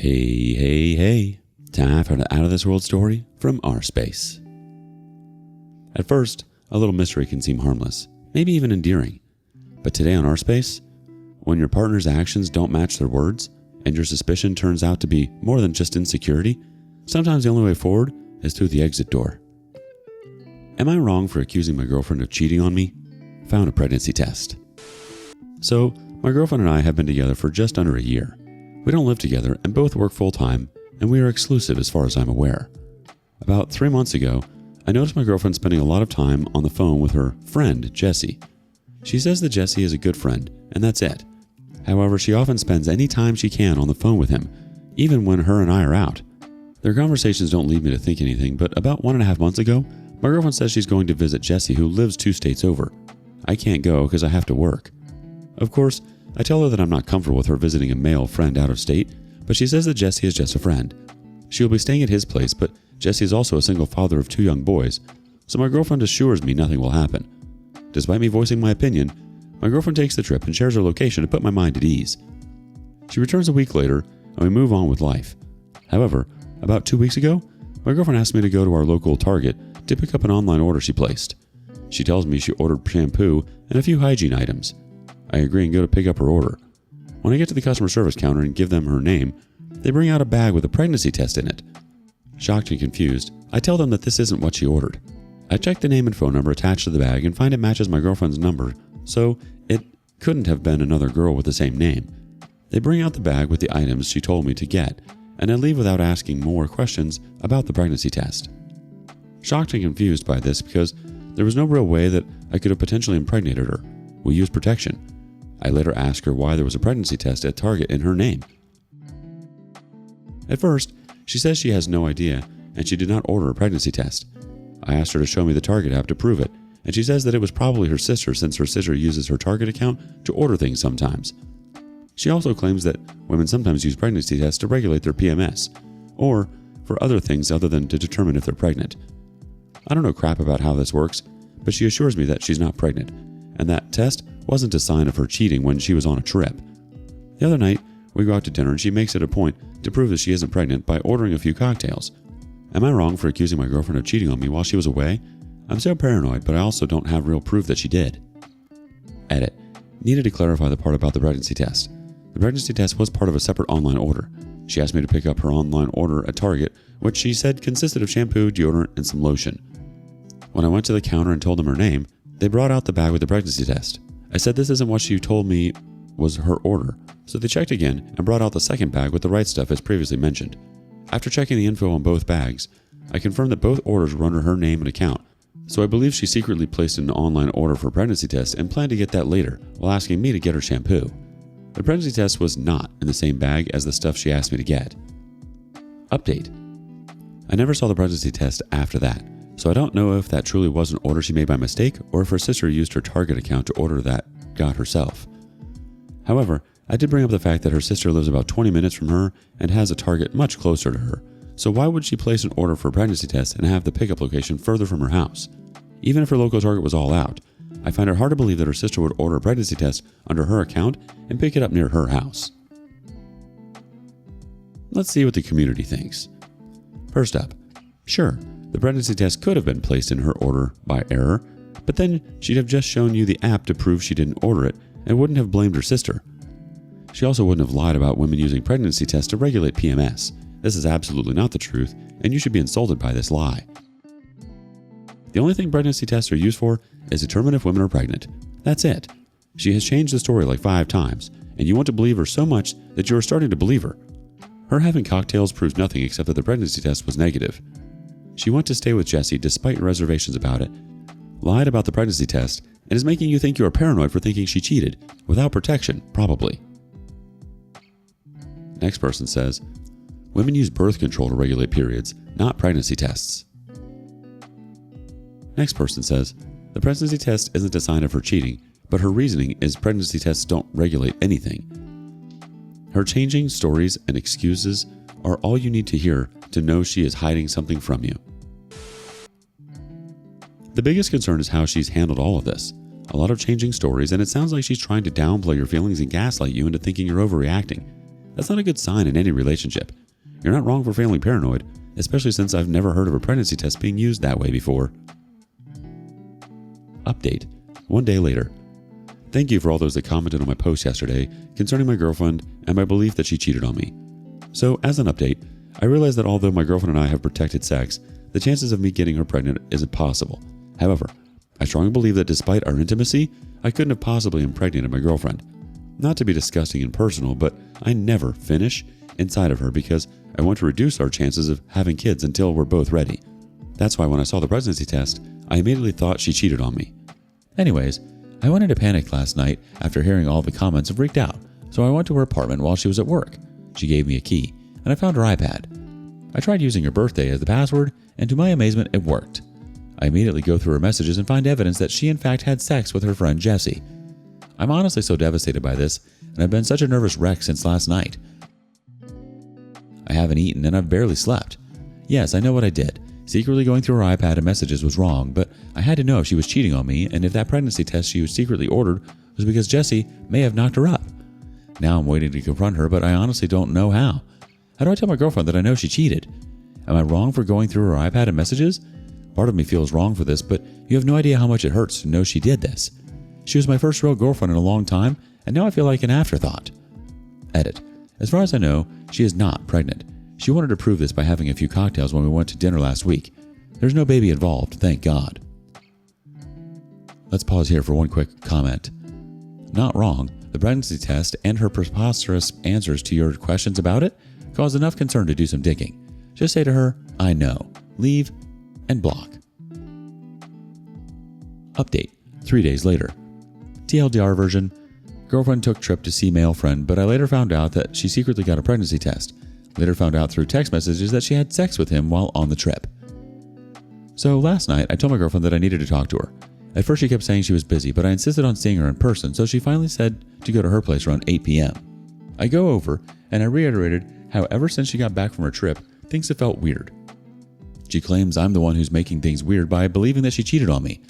Hey. Time for an out-of-this-world story from rSpace. At first, a little mystery can seem harmless, maybe even endearing. But today on rSpace, when your partner's actions don't match their words, and your suspicion turns out to be more than just insecurity, sometimes the only way forward is through the exit door. Am I wrong for accusing my girlfriend of cheating on me? Found a pregnancy test. So, my girlfriend and I have been together for just under a year. We don't live together and both work full-time, and we are exclusive as far as I'm aware. About 3 months ago, I noticed my girlfriend spending a lot of time on the phone with her friend, Jessie. She says that Jessie is a good friend, and that's it. However, she often spends any time she can on the phone with him, even when her and I are out. Their conversations don't lead me to think anything, but about 1.5 months ago, my girlfriend says she's going to visit Jessie, who lives 2 states over. I can't go because I have to work. Of course, I tell her that I'm not comfortable with her visiting a male friend out of state, but she says that Jessie is just a friend. She will be staying at his place, but Jessie is also a single father of 2 young boys, so my girlfriend assures me nothing will happen. Despite me voicing my opinion, my girlfriend takes the trip and shares her location to put my mind at ease. She returns a week later, and we move on with life. However, about 2 weeks ago, my girlfriend asked me to go to our local Target to pick up an online order she placed. She tells me she ordered shampoo and a few hygiene items. I agree and go to pick up her order. When I get to the customer service counter and give them her name, they bring out a bag with a pregnancy test in it. Shocked and confused, I tell them that this isn't what she ordered. I check the name and phone number attached to the bag and find it matches my girlfriend's number, so it couldn't have been another girl with the same name. They bring out the bag with the items she told me to get, and I leave without asking more questions about the pregnancy test. Shocked and confused by this because there was no real way that I could have potentially impregnated her. We used protection. I later asked her why there was a pregnancy test at Target in her name. At first, she says she has no idea and she did not order a pregnancy test. I asked her to show me the Target app to prove it, and she says that it was probably her sister since her sister uses her Target account to order things sometimes. She also claims that women sometimes use pregnancy tests to regulate their PMS, or for other things other than to determine if they're pregnant. I don't know crap about how this works, but she assures me that she's not pregnant, and that test wasn't a sign of her cheating when she was on a trip. The other night, we go out to dinner and she makes it a point to prove that she isn't pregnant by ordering a few cocktails. Am I wrong for accusing my girlfriend of cheating on me while she was away? I'm so paranoid, but I also don't have real proof that she did. Edit. Needed to clarify the part about the pregnancy test. The pregnancy test was part of a separate online order. She asked me to pick up her online order at Target, which she said consisted of shampoo, deodorant, and some lotion. When I went to the counter and told them her name, they brought out the bag with the pregnancy test. I said this isn't what she told me was her order, so they checked again and brought out the second bag with the right stuff as previously mentioned. After checking the info on both bags, I confirmed that both orders were under her name and account, so I believe she secretly placed an online order for a pregnancy test and planned to get that later while asking me to get her shampoo. The pregnancy test was not in the same bag as the stuff she asked me to get. Update. I never saw the pregnancy test after that, so I don't know if that truly was an order she made by mistake or if her sister used her Target account to order that got herself. However, I did bring up the fact that her sister lives about 20 minutes from her and has a Target much closer to her, so why would she place an order for a pregnancy test and have the pickup location further from her house? Even if her local Target was all out, I find it hard to believe that her sister would order a pregnancy test under her account and pick it up near her house. Let's see what the community thinks. First up, sure, the pregnancy test could have been placed in her order by error, but then she'd have just shown you the app to prove she didn't order it and wouldn't have blamed her sister. She also wouldn't have lied about women using pregnancy tests to regulate PMS. This is absolutely not the truth, and you should be insulted by this lie. The only thing pregnancy tests are used for is to determine if women are pregnant. That's it. She has changed the story like 5 times, and you want to believe her so much that you are starting to believe her. Her having cocktails proves nothing except that the pregnancy test was negative. She went to stay with Jessie despite your reservations about it, lied about the pregnancy test, and is making you think you are paranoid for thinking she cheated, without protection, probably. Next person says, women use birth control to regulate periods, not pregnancy tests. Next person says, the pregnancy test isn't a sign of her cheating, but her reasoning is pregnancy tests don't regulate anything. Her changing stories and excuses are all you need to hear to know she is hiding something from you. The biggest concern is how she's handled all of this. A lot of changing stories, and it sounds like she's trying to downplay your feelings and gaslight you into thinking you're overreacting. That's not a good sign in any relationship. You're not wrong for feeling paranoid, especially since I've never heard of a pregnancy test being used that way before. Update. 1 day later. Thank you for all those that commented on my post yesterday concerning my girlfriend and my belief that she cheated on me. So, as an update, I realized that although my girlfriend and I have protected sex, the chances of me getting her pregnant isn't possible. However, I strongly believe that despite our intimacy, I couldn't have possibly impregnated my girlfriend. Not to be disgusting and personal, but I never finish inside of her because I want to reduce our chances of having kids until we're both ready. That's why when I saw the pregnancy test, I immediately thought she cheated on me. Anyways, I went into panic last night after hearing all the comments and freaked out, so I went to her apartment while she was at work. She gave me a key, and I found her iPad. I tried using her birthday as the password, and to my amazement, it worked. I immediately go through her messages and find evidence that she in fact had sex with her friend Jessie. I'm honestly so devastated by this, and I've been such a nervous wreck since last night. I haven't eaten and I've barely slept. Yes, I know what I did. Secretly going through her iPad and messages was wrong, but I had to know if she was cheating on me and if that pregnancy test she was secretly ordered was because Jessie may have knocked her up. Now I'm waiting to confront her, but I honestly don't know how. How do I tell my girlfriend that I know she cheated? Am I wrong for going through her iPad and messages? Part of me feels wrong for this, but you have no idea how much it hurts to know she did this. She was my first real girlfriend in a long time, and now I feel like an afterthought. Edit. As far as I know, she is not pregnant. She wanted to prove this by having a few cocktails when we went to dinner last week. There's no baby involved, thank God. Let's pause here for one quick comment. Not wrong. The pregnancy test and her preposterous answers to your questions about it caused enough concern to do some digging. Just say to her, I know. Leave and block. Update. 3 days later. TLDR version. Girlfriend took trip to see male friend, but I later found out that she secretly got a pregnancy test. Later found out through text messages that she had sex with him while on the trip. So last night, I told my girlfriend that I needed to talk to her. At first she kept saying she was busy, but I insisted on seeing her in person, so she finally said to go to her place around 8 p.m. I go over, and I reiterated how ever since she got back from her trip, things have felt weird. She claims I'm the one who's making things weird by believing that she cheated on me.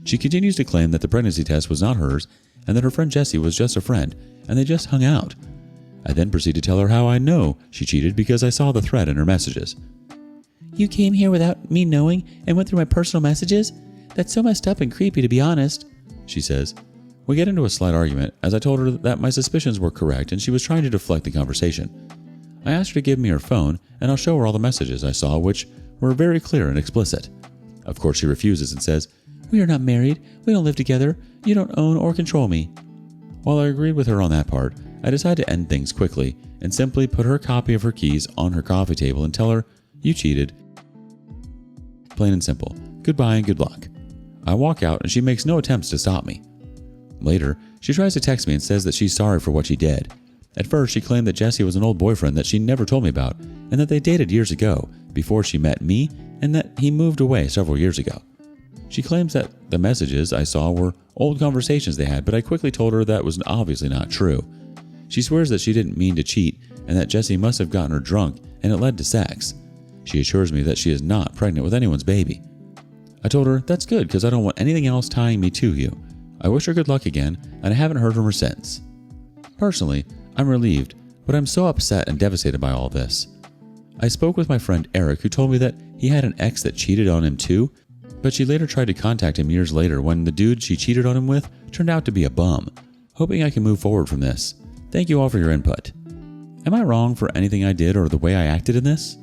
She continues to claim that the pregnancy test was not hers, and that her friend Jessie was just a friend, and they just hung out. I then proceed to tell her how I know she cheated because I saw the thread in her messages. You came here without me knowing and went through my personal messages? That's so messed up and creepy, to be honest, she says. We get into a slight argument as I told her that my suspicions were correct and she was trying to deflect the conversation. I asked her to give me her phone and I'll show her all the messages I saw, which were very clear and explicit. Of course, she refuses and says, We are not married, we don't live together, you don't own or control me. While I agreed with her on that part, I decided to end things quickly and simply put her copy of her keys on her coffee table and tell her, You cheated. Plain and simple. Goodbye and good luck. I walk out and she makes no attempts to stop me. Later, she tries to text me and says that she's sorry for what she did. At first, she claimed that Jessie was an old boyfriend that she never told me about and that they dated years ago before she met me and that he moved away several years ago. She claims that the messages I saw were old conversations they had, but I quickly told her that was obviously not true. She swears that she didn't mean to cheat and that Jessie must have gotten her drunk and it led to sex. She assures me that she is not pregnant with anyone's baby. I told her that's good because I don't want anything else tying me to you. I wish her good luck again and I haven't heard from her since. Personally, I'm relieved, but I'm so upset and devastated by all this. I spoke with my friend Eric, who told me that he had an ex that cheated on him too, but she later tried to contact him years later when the dude she cheated on him with turned out to be a bum. Hoping I can move forward from this. Thank you all for your input. Am I wrong for anything I did or the way I acted in this?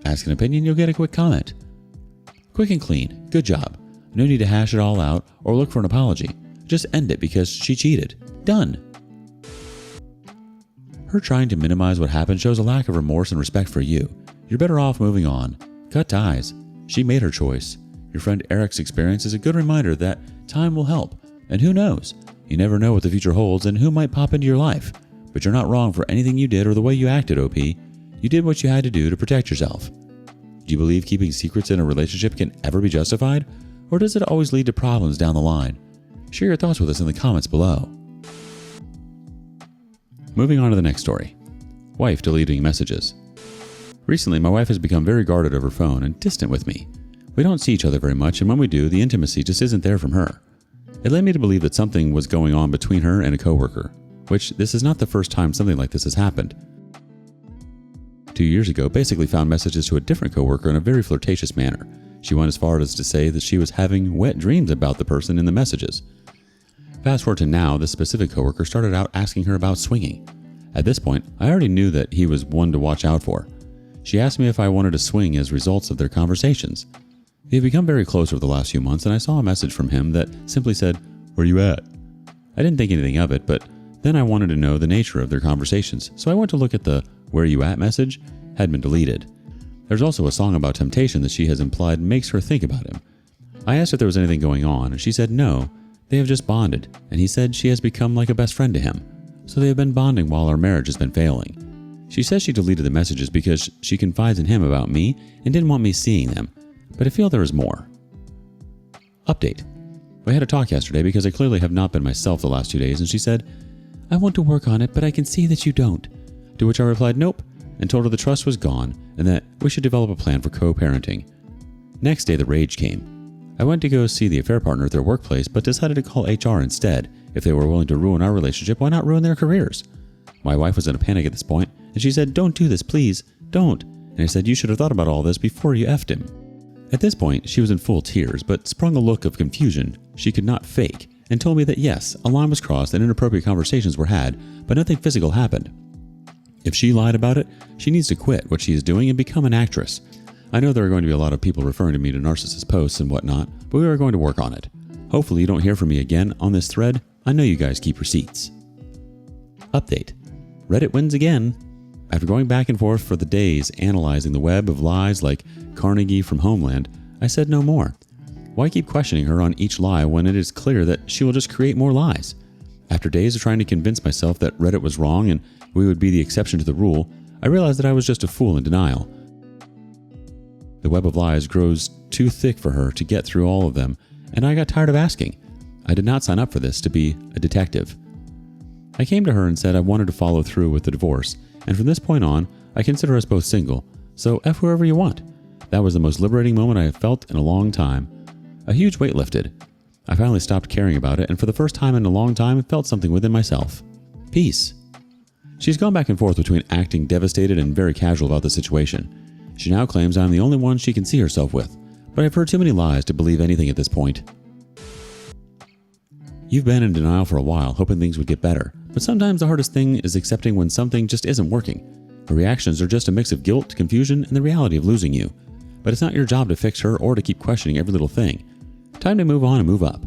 Ask an opinion, you'll get a quick comment. Quick and clean. Good job. No need to hash it all out or look for an apology. Just end it because she cheated. Done. Her trying to minimize what happened shows a lack of remorse and respect for you. You're better off moving on. Cut ties. She made her choice. Your friend Eric's experience is a good reminder that time will help. And who knows? You never know what the future holds and who might pop into your life. But you're not wrong for anything you did or the way you acted, OP. You did what you had to do to protect yourself. Do you believe keeping secrets in a relationship can ever be justified? Or does it always lead to problems down the line? Share your thoughts with us in the comments below. Moving on to the next story. Wife deleting messages. Recently, my wife has become very guarded over phone and distant with me. We don't see each other very much, and when we do, the intimacy just isn't there from her. It led me to believe that something was going on between her and a coworker. which this is not the first time something like this has happened. 2 years ago, basically found messages to a different coworker in a very flirtatious manner. She went as far as to say that she was having wet dreams about the person in the messages. Fast forward to now, this specific coworker started out asking her about swinging. At this point, I already knew that he was one to watch out for. She asked me if I wanted to swing as results of their conversations. We have become very close over the last few months, and I saw a message from him that simply said, "Where you at?" I didn't think anything of it, but then I wanted to know the nature of their conversations, so I went to look at the "Where you at" message. Had been deleted. There's also a song about temptation that she has implied makes her think about him. I asked if there was anything going on, and she said no, they have just bonded, and he said she has become like a best friend to him. So they have been bonding while our marriage has been failing. She says she deleted the messages because she confides in him about me and didn't want me seeing them, but I feel there is more. Update. We had a talk yesterday because I clearly have not been myself the last 2 days, and she said, "I want to work on it, but I can see that you don't." To which I replied nope, and told her the trust was gone and that we should develop a plan for co-parenting. Next day the rage came. I went to go see the affair partner at their workplace, but decided to call HR instead. If they were willing to ruin our relationship, why not ruin their careers? My wife was in a panic at this point, and she said, "Don't do this, please, don't." And I said, "You should have thought about all this before you effed him." At this point, she was in full tears, but sprung a look of confusion she could not fake, and told me that yes, a line was crossed and inappropriate conversations were had, but nothing physical happened. If she lied about it, she needs to quit what she is doing and become an actress. I know there are going to be a lot of people referring to me to narcissist posts and whatnot, but we are going to work on it. Hopefully you don't hear from me again on this thread. I know you guys keep receipts. Update. Reddit wins again. After going back and forth for the days analyzing the web of lies like Carnegie from Homeland, I said no more. Why keep questioning her on each lie when it is clear that she will just create more lies? After days of trying to convince myself that Reddit was wrong and we would be the exception to the rule, I realized that I was just a fool in denial. The web of lies grows too thick for her to get through all of them, and I got tired of asking. I did not sign up for this to be a detective. I came to her and said I wanted to follow through with the divorce, and from this point on, I consider us both single, so F whoever you want. That was the most liberating moment I have felt in a long time. A huge weight lifted. I finally stopped caring about it, and for the first time in a long time, felt something within myself. Peace. She's gone back and forth between acting devastated and very casual about the situation. She now claims I'm the only one she can see herself with, but I've heard too many lies to believe anything at this point. You've been in denial for a while, hoping things would get better, but sometimes the hardest thing is accepting when something just isn't working. Her reactions are just a mix of guilt, confusion, and the reality of losing you. But it's not your job to fix her or to keep questioning every little thing. Time to move on and move up.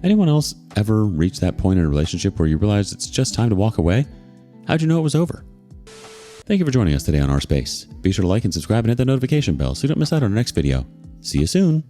Anyone else ever reach that point in a relationship where you realize it's just time to walk away? How'd you know it was over? Thank you for joining us today on rSpace. Be sure to like and subscribe and hit that notification bell so you don't miss out on our next video. See you soon.